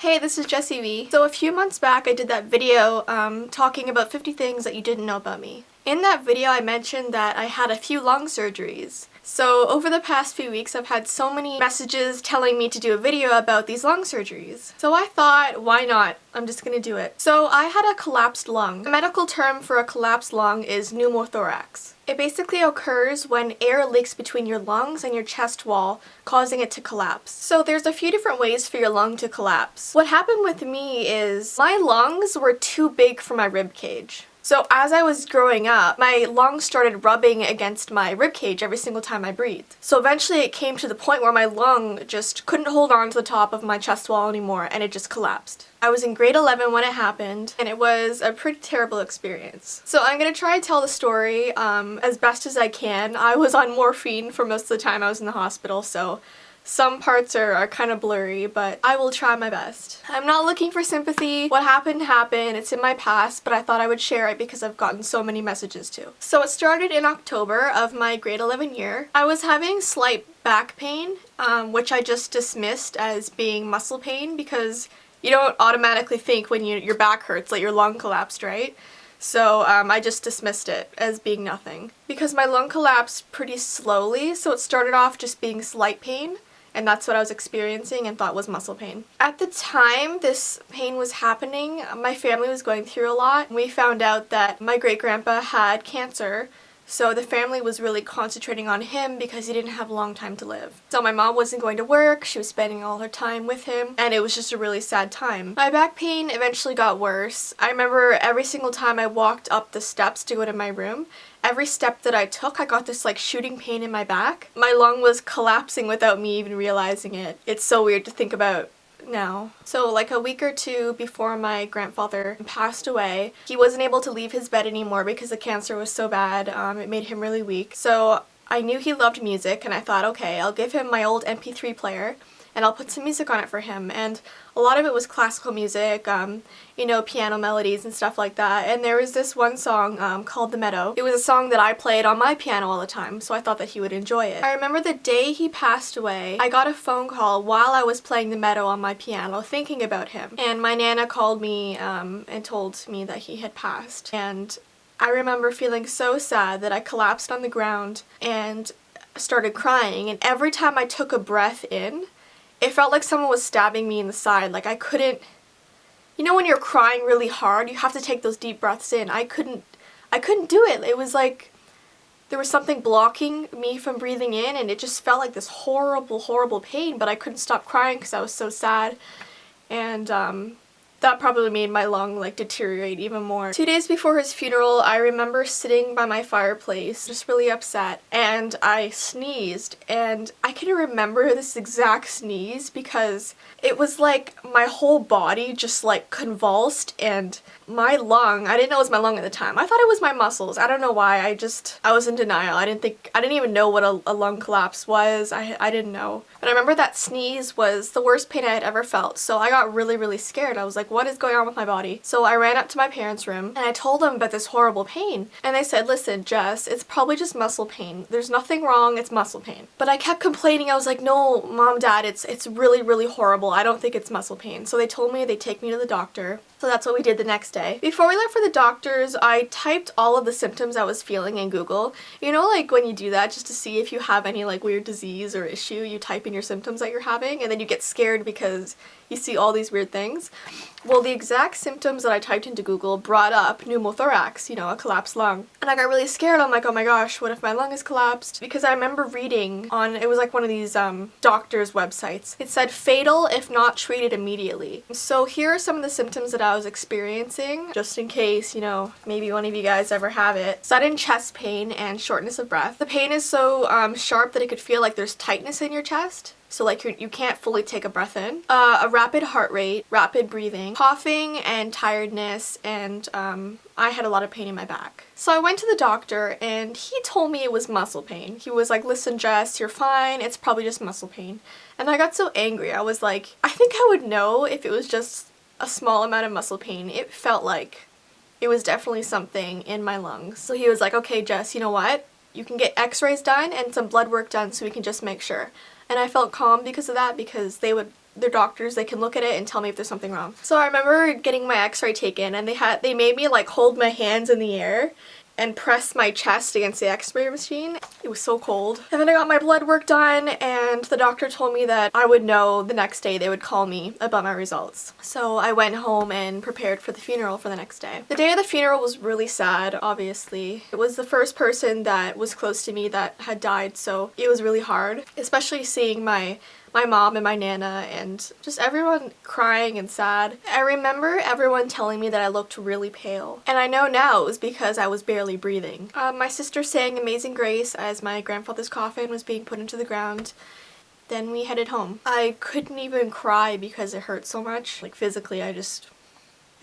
Hey, this is Jessie V. So a few months back I did that video talking about 50 things that you didn't know about me. In that video I mentioned that I had a few lung surgeries. So over the past few weeks I've had so many messages telling me to do a video about these lung surgeries. So I thought, why not? I'm just gonna do it. So I had a collapsed lung. The medical term for a collapsed lung is pneumothorax. It basically occurs when air leaks between your lungs and your chest wall, causing it to collapse. So there's a few different ways for your lung to collapse. What happened with me is my lungs were too big for my rib cage. So as I was growing up, my lungs started rubbing against my rib cage every single time I breathed. So eventually it came to the point where my lung just couldn't hold on to the top of my chest wall anymore and it just collapsed. I was in grade 11 when it happened and it was a pretty terrible experience. So I'm gonna try and tell the story as best as I can. I was on morphine for most of the time I was in the hospital, so some parts are kind of blurry, but I will try my best. I'm not looking for sympathy. What happened happened. It's in my past, but I thought I would share it because I've gotten so many messages too. So it started in October of my grade 11 year. I was having slight back pain, which I just dismissed as being muscle pain because you don't automatically think when your back hurts like your lung collapsed, right? So I just dismissed it as being nothing. Because my lung collapsed pretty slowly, so it started off just being slight pain. And that's what I was experiencing and thought was muscle pain. At the time this pain was happening, my family was going through a lot. We found out that my great-grandpa had cancer, so the family was really concentrating on him because he didn't have a long time to live. So my mom wasn't going to work, she was spending all her time with him, and it was just a really sad time. My back pain eventually got worse. I remember every single time I walked up the steps to go to my room, every step that I took, I got this like shooting pain in my back. My lung was collapsing without me even realizing it. It's so weird to think about now. So like a week or two before my grandfather passed away, he wasn't able to leave his bed anymore because the cancer was so bad. It made him really weak. So I knew he loved music and I thought, okay, I'll give him my old MP3 player and I'll put some music on it for him. And a lot of it was classical music, you know, piano melodies and stuff like that. And there was this one song called The Meadow. It was a song that I played on my piano all the time, so I thought that he would enjoy it. I remember the day he passed away, I got a phone call while I was playing The Meadow on my piano, thinking about him. And my Nana called me and told me that he had passed. And I remember feeling so sad that I collapsed on the ground and started crying. And every time I took a breath in, it felt like someone was stabbing me in the side. Like I couldn't, you know when you're crying really hard, you have to take those deep breaths in. I couldn't do it. It was like there was something blocking me from breathing in and it just felt like this horrible, horrible pain, but I couldn't stop crying because I was so sad. And that probably made my lung like deteriorate even more. 2 days before his funeral, I remember sitting by my fireplace, just really upset, and I sneezed, and I can remember this exact sneeze because it was like my whole body just like convulsed, and my lung, I didn't know it was my lung at the time. I thought it was my muscles. I don't know why. I was in denial. I didn't even know what a lung collapse was. I didn't know. But I remember that sneeze was the worst pain I had ever felt, so I got really, really scared. I was like, what is going on with my body? So I ran up to my parents' room and I told them about this horrible pain. And they said, listen, Jess, it's probably just muscle pain. There's nothing wrong, it's muscle pain. But I kept complaining. I was like, no, Mom, Dad, it's really, really horrible. I don't think it's muscle pain. So they told me they'd take me to the doctor. So that's what we did the next day. Before we left for the doctors, I typed all of the symptoms I was feeling in Google. You know, like when you do that just to see if you have any like weird disease or issue, you type in your symptoms that you're having and then you get scared because you see all these weird things. Well, the exact symptoms that I typed into Google brought up pneumothorax, you know, a collapsed lung. And I got really scared. I'm like, oh my gosh, what if my lung is collapsed? Because I remember reading on, it was like one of these doctors' websites. It said fatal if not treated immediately. So here are some of the symptoms that I was experiencing, just in case, you know, maybe one of you guys ever have it. Sudden chest pain and shortness of breath. The pain is so sharp that it could feel like there's tightness in your chest. So like you can't fully take a breath in. A rapid heart rate, rapid breathing, coughing and tiredness, and I had a lot of pain in my back. So I went to the doctor and he told me it was muscle pain. He was like, listen Jess, you're fine, it's probably just muscle pain. And I got so angry. I was like, I think I would know if it was just a small amount of muscle pain. It felt like it was definitely something in my lungs. So he was like, okay Jess, you know what? You can get x-rays done and some blood work done so we can just make sure. And I felt calm because of that, because they would they're doctors, they can look at it and tell me if there's something wrong. So I remember getting my x-ray taken, and they made me like hold my hands in the air and press my chest against the x-ray machine. It was so cold. And then I got my blood work done, and the doctor told me that I would know the next day. They would call me about my results. So I went home and prepared for the funeral for the next day. The day of the funeral was really sad, obviously. It was the first person that was close to me that had died, so it was really hard, especially seeing my mom and my nana and just everyone crying and sad. I remember everyone telling me that I looked really pale, and I know now it was because I was barely breathing. My sister sang Amazing Grace as my grandfather's coffin was being put into the ground. Then we headed home. I couldn't even cry because it hurt so much. Like physically, I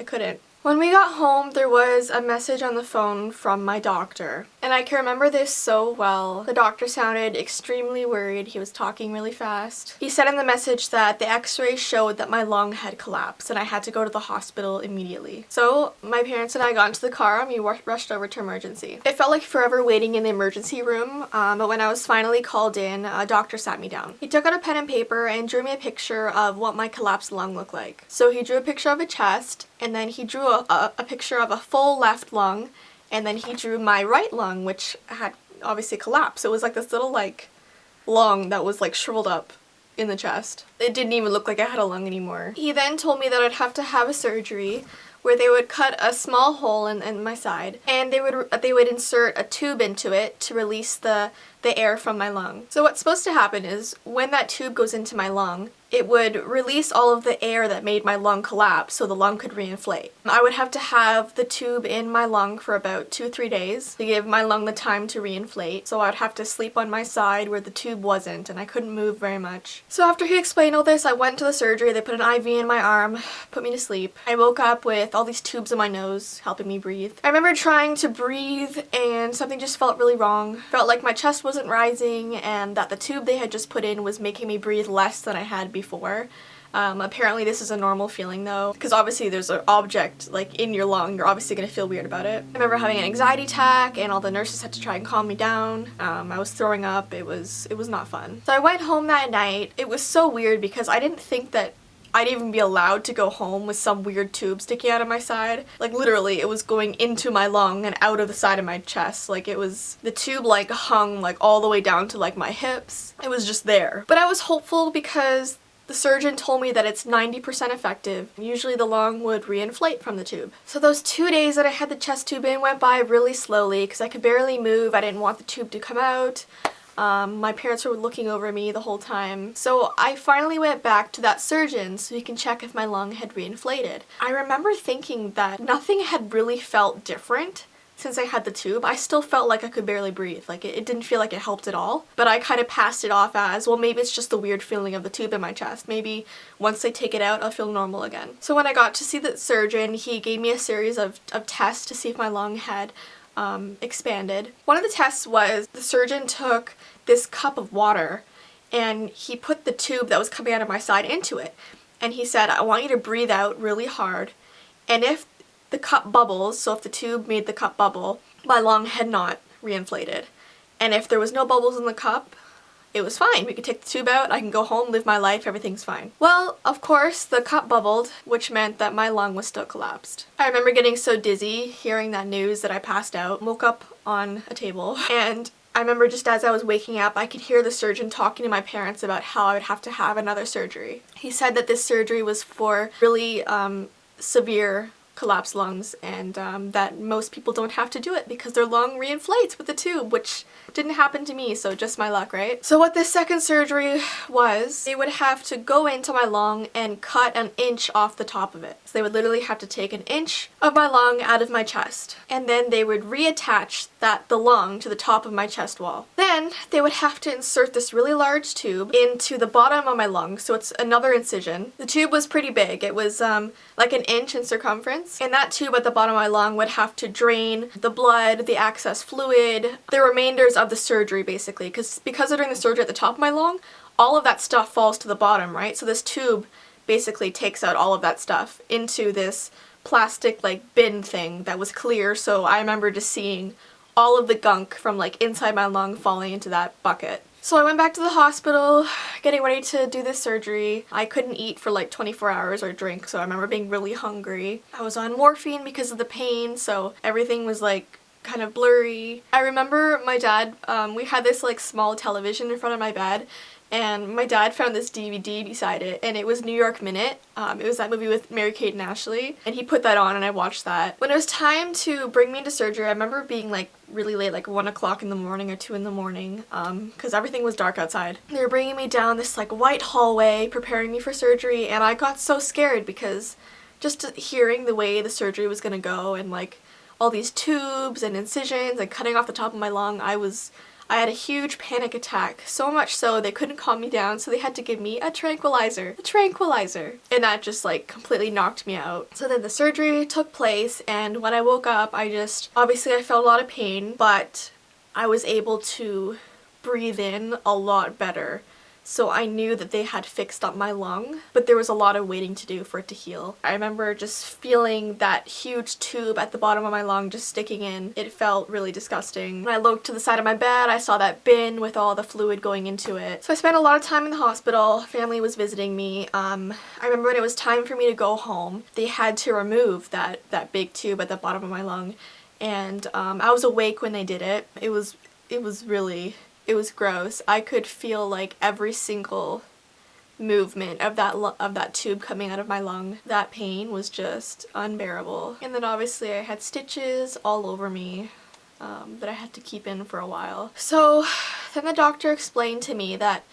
couldn't. When we got home, there was a message on the phone from my doctor, and I can remember this so well. The doctor sounded extremely worried. He was talking really fast. He said in the message that the x-ray showed that my lung had collapsed and I had to go to the hospital immediately. So my parents and I got into the car and we rushed over to emergency. It felt like forever waiting in the emergency room, but when I was finally called in, a doctor sat me down. He took out a pen and paper and drew me a picture of what my collapsed lung looked like. So he drew a picture of a chest, and then he drew a picture of a full left lung, and then he drew my right lung, which had obviously collapsed. It was like this little like lung that was like shriveled up in the chest. It didn't even look like I had a lung anymore. He then told me that I'd have to have a surgery where they would cut a small hole in my side, and they would insert a tube into it to release the air from my lung. So what's supposed to happen is when that tube goes into my lung, it would release all of the air that made my lung collapse so the lung could reinflate. I would have to have the tube in my lung for about 2-3 days to give my lung the time to reinflate. So I'd have to sleep on my side where the tube wasn't, and I couldn't move very much. So after he explained all this, I went to the surgery. They put an IV in my arm, put me to sleep. I woke up with all these tubes in my nose helping me breathe. I remember trying to breathe and something just felt really wrong. Felt like my chest wasn't rising and that the tube they had just put in was making me breathe less than I had before. Apparently this is a normal feeling though, because obviously there's an object like in your lung, you're obviously gonna feel weird about it. I remember having an anxiety attack and all the nurses had to try and calm me down. I was throwing up. It was not fun. So I went home that night. It was so weird because I didn't think that I'd even be allowed to go home with some weird tube sticking out of my side. Like literally it was going into my lung and out of the side of my chest. Like it was, the tube like hung like all the way down to like my hips. It was just there. But I was hopeful because the surgeon told me that it's 90% effective. Usually the lung would reinflate from the tube. So those 2 days that I had the chest tube in went by really slowly because I could barely move. I didn't want the tube to come out. My parents were looking over me the whole time. So I finally went back to that surgeon so he can check if my lung had reinflated. I remember thinking that nothing had really felt different since I had the tube. I still felt like I could barely breathe. Like it didn't feel like it helped at all. But I kind of passed it off as, well, maybe it's just the weird feeling of the tube in my chest. Maybe once they take it out, I'll feel normal again. So when I got to see the surgeon, he gave me a series of tests to see if my lung had expanded. One of the tests was the surgeon took this cup of water and he put the tube that was coming out of my side into it. And he said, I want you to breathe out really hard. And if the cup bubbles, so if the tube made the cup bubble, my lung had not reinflated. And if there was no bubbles in the cup, it was fine. We could take the tube out, I can go home, live my life, everything's fine. Well, of course, the cup bubbled, which meant that my lung was still collapsed. I remember getting so dizzy hearing that news that I passed out, woke up on a table, and I remember just as I was waking up, I could hear the surgeon talking to my parents about how I would have to have another surgery. He said that this surgery was for really severe collapsed lungs, and that most people don't have to do it because their lung reinflates with the tube, which didn't happen to me, so just my luck, right? So what this second surgery was, they would have to go into my lung and cut an inch off the top of it. So they would literally have to take an inch of my lung out of my chest, and then they would reattach the lung to the top of my chest wall. Then they would have to insert this really large tube into the bottom of my lung, so it's another incision. The tube was pretty big. It was like an inch in circumference, and that tube at the bottom of my lung would have to drain the blood, the excess fluid, the remainders of the surgery basically, because they're doing the surgery at the top of my lung, all of that stuff falls to the bottom, right? So this tube basically takes out all of that stuff into this plastic like bin thing that was clear, so I remember just seeing all of the gunk from like inside my lung falling into that bucket. So I went back to the hospital, getting ready to do this surgery. I couldn't eat for like 24 hours or drink, so I remember being really hungry. I was on morphine because of the pain, so everything was like kind of blurry. I remember my dad, we had this like small television in front of my bed, and my dad found this DVD beside it, and it was New York Minute. It was that movie with Mary-Kate and Ashley, and he put that on and I watched that. When it was time to bring me into surgery, I remember being like really late, like 1 o'clock in the morning or 2 in the morning, because everything was dark outside. They were bringing me down this like white hallway, preparing me for surgery, and I got so scared because just hearing the way the surgery was gonna go and like all these tubes and incisions and cutting off the top of my lung, I had a huge panic attack, so much so they couldn't calm me down, so they had to give me a tranquilizer. And that just like completely knocked me out. So then the surgery took place, and when I woke up, obviously I felt a lot of pain, but I was able to breathe in a lot better. So I knew that they had fixed up my lung, but there was a lot of waiting to do for it to heal. I remember just feeling that huge tube at the bottom of my lung just sticking in. It felt really disgusting. When I looked to the side of my bed, I saw that bin with all the fluid going into it. So I spent a lot of time in the hospital. Family was visiting me. I remember when it was time for me to go home, they had to remove that big tube at the bottom of my lung, and I was awake when they did it. It was gross. I could feel like every single movement of that tube coming out of my lung. That pain was just unbearable. And then obviously I had stitches all over me that I had to keep in for a while. So then the doctor explained to me that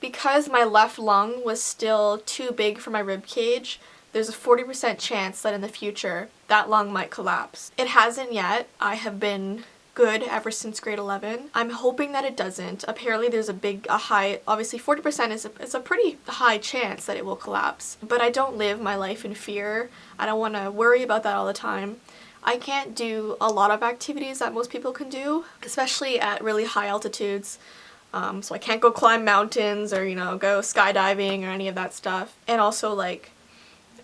because my left lung was still too big for my rib cage, there's a 40% chance that in the future that lung might collapse. It hasn't yet. I have been good ever since grade 11. I'm hoping that it doesn't. Apparently there's a high, obviously 40% is a pretty high chance that it will collapse. But I don't live my life in fear. I don't want to worry about that all the time. I can't do a lot of activities that most people can do, especially at really high altitudes. So I can't go climb mountains or, go skydiving or any of that stuff. And also like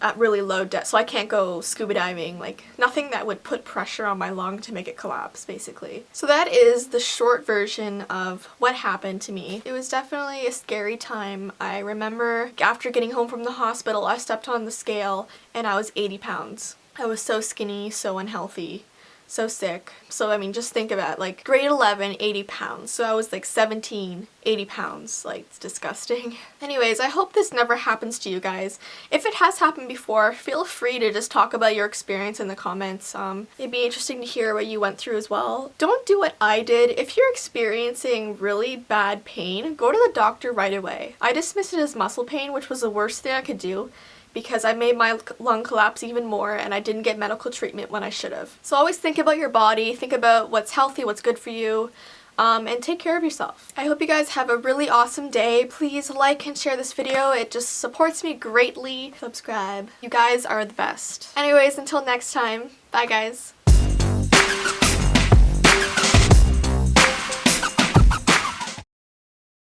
at really low depth, so I can't go scuba diving, like nothing that would put pressure on my lung to make it collapse, basically. So that is the short version of what happened to me. It was definitely a scary time. I remember after getting home from the hospital, I stepped on the scale and I was 80 pounds. I was so skinny, so unhealthy, so sick. So I mean, just think about it, like grade 11, 80 pounds. So I was like 17, 80 pounds. Like, it's disgusting. Anyways, I hope this never happens to you guys. If it has happened before, feel free to just talk about your experience in the comments. It'd be interesting to hear what you went through as well. Don't do what I did. If you're experiencing really bad pain, go to the doctor right away. I dismissed it as muscle pain, which was the worst thing I could do, because I made my lung collapse even more and I didn't get medical treatment when I should have. So always think about your body, think about what's healthy, what's good for you, and take care of yourself. I hope you guys have a really awesome day. Please like and share this video. It just supports me greatly. Subscribe. You guys are the best. Anyways, until next time, bye guys.